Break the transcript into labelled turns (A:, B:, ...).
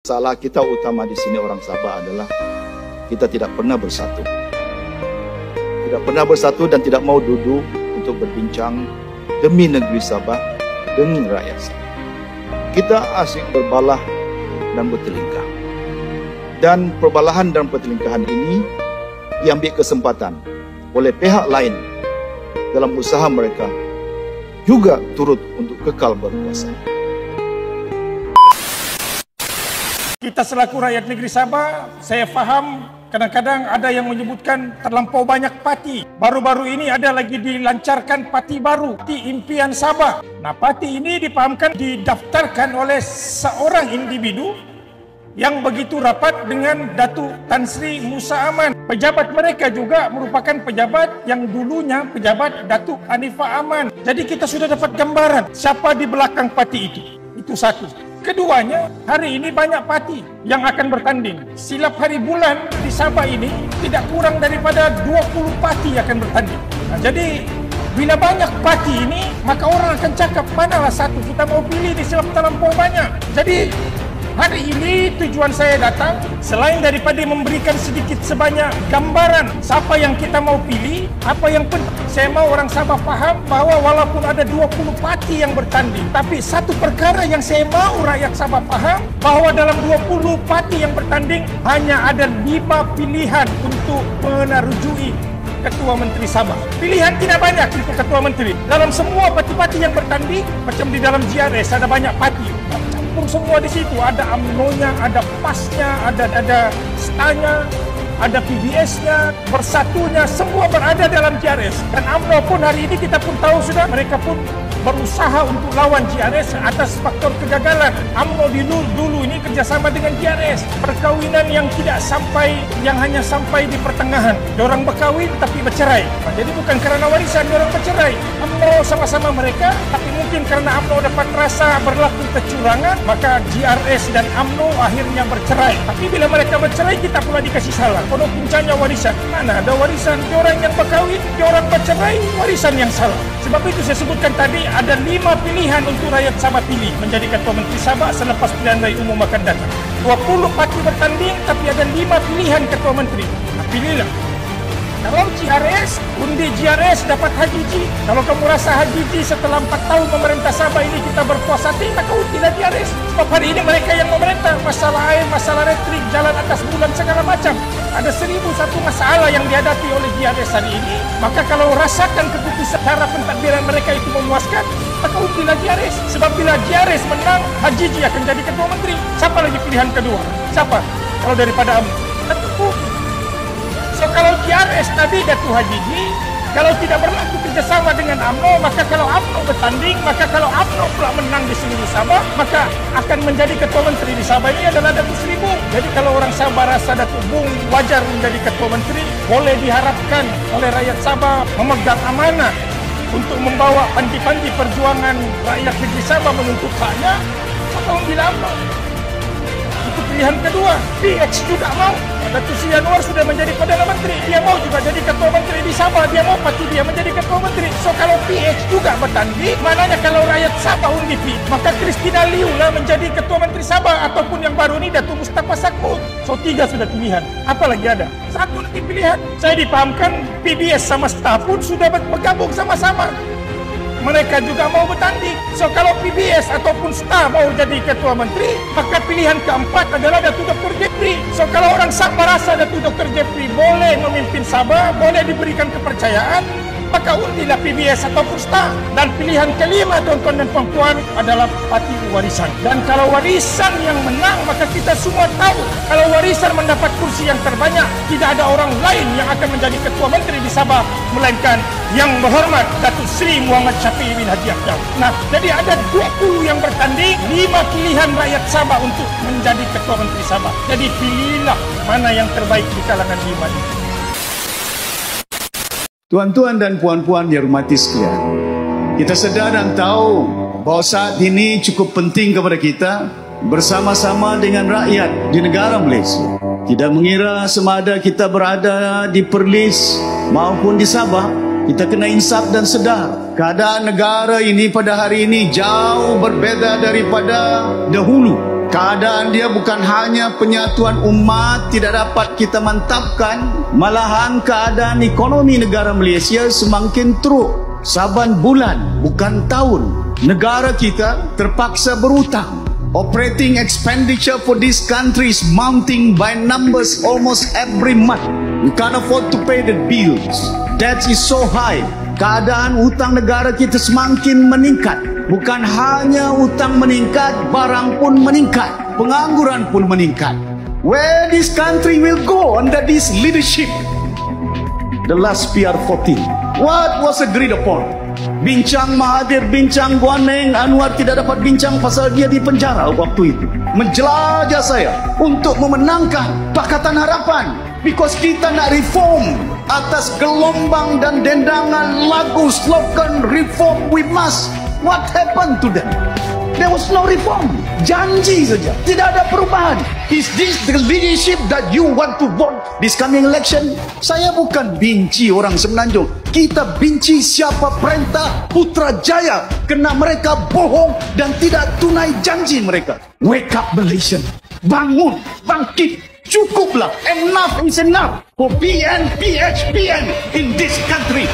A: Salah kita utama di sini orang Sabah adalah kita tidak pernah bersatu. Tidak pernah bersatu dan tidak mau duduk untuk berbincang demi negeri Sabah, demi rakyat Sabah. Kita asyik berbalah dan bertelingkah. Dan perbalahan dan pertelingkahan ini diambil kesempatan oleh pihak lain dalam usaha mereka juga turut untuk kekal berkuasa.
B: Kita selaku rakyat negeri Sabah, saya faham kadang-kadang ada yang menyebutkan terlampau banyak parti. Baru-baru ini ada lagi dilancarkan parti baru, Parti Impian Sabah. Nah, parti ini dipahamkan didaftarkan oleh seorang individu yang begitu rapat dengan Datuk Tan Sri Musa Aman. Pejabat mereka juga merupakan pejabat yang dulunya pejabat Datuk Anifah Aman. Jadi kita sudah dapat gambaran siapa di belakang parti itu. Itu satu. Keduanya, hari ini banyak parti yang akan bertanding. Silap hari bulan di Sabah ini tidak kurang daripada 20 parti akan bertanding. Nah, jadi bila banyak parti ini, maka orang akan cakap manalah satu kita mau pilih di silap terlampau banyak. Jadi hari ini tujuan saya datang selain daripada memberikan sedikit sebanyak gambaran siapa yang kita mau pilih, apa yang penting saya mau orang Sabah faham bahawa walaupun ada 20 parti yang bertanding, tapi satu perkara yang saya mau rakyat Sabah faham bahawa dalam 20 parti yang bertanding hanya ada 5 pilihan untuk menarujui Ketua Menteri Sabah. Pilihan tidak banyak untuk Ketua Menteri. Dalam semua parti-parti yang bertanding, macam di dalam GRS ada banyak parti. Semua di situ ada UMNO-nya, ada PAS-nya, ada STA-nya, ada PBS-nya, Bersatunya, semua berada dalam GRS. Dan UMNO pun hari ini kita pun tahu sudah mereka pun berusaha untuk lawan GRS atas faktor kegagalan. UMNO dulu ini kerjasama dengan GRS. Perkawinan yang tidak sampai, yang hanya sampai di pertengahan. Diorang berkahwin tapi bercerai. Jadi bukan kerana warisan diorang bercerai. UMNO sama-sama mereka, tapi mungkin kerana UMNO dapat rasa berlaku kecurangan, maka GRS dan UMNO akhirnya bercerai. Tapi bila mereka bercerai, kita pula dikasih salah. Kalau puncanya warisan, mana ada warisan? Diorang yang berkahwin, diorang bercerai, warisan yang salah. Sebab itu saya sebutkan tadi, ada 5 pilihan untuk rakyat Sabah pilih menjadi Ketua Menteri Sabah selepas pilihan raya umum akan datang. 20 parti bertanding, tapi ada 5 pilihan Ketua Menteri. Nah, pilihlah. Kalau GRS, undi GRS dapat Hajiji. Kalau kamu rasa Hajiji setelah 4 tahun memerintah Sabah ini kita berpuas hati, maka undilah GRS. Sebab hari ini mereka yang memerintah. Masalah air, masalah elektrik, jalan atas bulan, segala macam. Ada 1001 masalah yang dihadapi oleh GRS hari ini. Maka kalau rasakan keputusan cara pentadbiran mereka itu memuaskan, maka undilah GRS. Sebab bila GRS menang, Hajiji akan jadi Ketua Menteri. Siapa lagi pilihan kedua? Siapa? Kalau daripada UMNO. So, kalau GRS tadi Datuk Hajiji, kalau tidak berlaku kerjasama dengan UMNO, maka kalau UMNO bertanding, maka kalau UMNO pula menang di seluruh Sabah, maka akan menjadi Ketua Menteri di Sabah ini adalah Datuk Seri Bung. Jadi kalau orang Sabah rasa Datuk Bung wajar menjadi Ketua Menteri, boleh diharapkan oleh rakyat Sabah memegang amanah untuk membawa panti-panti perjuangan rakyat negeri Sabah menuntut haknya, maka undilah UMNO. Itu pilihan kedua. PH juga mau. Datuk Seri Anwar sudah menjadi Perdana Menteri. Dia mau juga jadi Ketua Menteri di Sabah. Dia mau parti dia menjadi Ketua Menteri. So, kalau PH juga bertanding, maknanya kalau rakyat Sabah undi P, maka Christina Liu lah menjadi Ketua Menteri Sabah. Ataupun yang baru ini Datuk Mustafa Sakut. So, 3 sudah pilihan. Apa lagi ada? 1 lagi pilihan. Saya dipahamkan PBS sama STA pun sudah bergabung sama-sama. Mereka juga mau bertanding. So, kalau PBS ataupun STA mau jadi Ketua Menteri, maka pilihan keempat adalah Datuk Dr. Jeffrey. So, kalau orang Sabah rasa Datuk Dr. Jeffrey boleh memimpin Sabah, boleh diberikan kepercayaan, maka undilah PBS ataupun STA. Dan pilihan kelima, tuan-tuan dan puan-puan, adalah parti warisan. Dan kalau warisan yang menang, maka kita semua tahu, kalau warisan mendapat kursi yang terbanyak, tidak ada orang lain yang akan menjadi Ketua Menteri di Sabah, melainkan yang berhormat Datuk Seri Muhammad Syafiee bin Haji Akbar. Nah, jadi ada 20 yang bertanding, 5 pilihan rakyat Sabah untuk menjadi Ketua Menteri Sabah. Jadi pilihlah mana yang terbaik di kalangan 5 ini.
C: Tuan-tuan dan puan-puan dihormati sekalian, kita sedar dan tahu bahawa saat ini cukup penting kepada kita bersama-sama dengan rakyat di negara Malaysia. Tidak mengira sama ada kita berada di Perlis maupun di Sabah, kita kena insaf dan sedar keadaan negara ini pada hari ini jauh berbeza daripada dahulu. Keadaan dia bukan hanya penyatuan umat tidak dapat kita mantapkan, malahan keadaan ekonomi negara Malaysia semakin teruk. Saban bulan, bukan tahun, negara kita terpaksa berhutang. Operating expenditure for this country is mounting by numbers almost every month. We can't afford to pay the bills. Debt is so high. Keadaan hutang negara kita semakin meningkat. Bukan hanya hutang meningkat, barang pun meningkat, pengangguran pun meningkat. Where this country will go under this leadership? The last PR14. What was agreed upon? Bincang Mahathir, bincang Guan Meng, Anwar tidak dapat bincang pasal dia di penjara waktu itu. Menjelajah saya untuk memenangkan Pakatan Harapan. Because kita nak reform atas gelombang dan dendangan lagu slogan reform we must. What happened to them? There was no reform. Janji saja. Tidak ada perubahan. Is this the leadership that you want to vote this coming election? Saya bukan benci orang Semenanjung. Kita benci siapa perintah Putrajaya kerana mereka bohong dan tidak tunai janji mereka. Wake up Malaysian. Bangun, bangkit. Cukuplah. Enough is enough for PN, PH, PN in this country.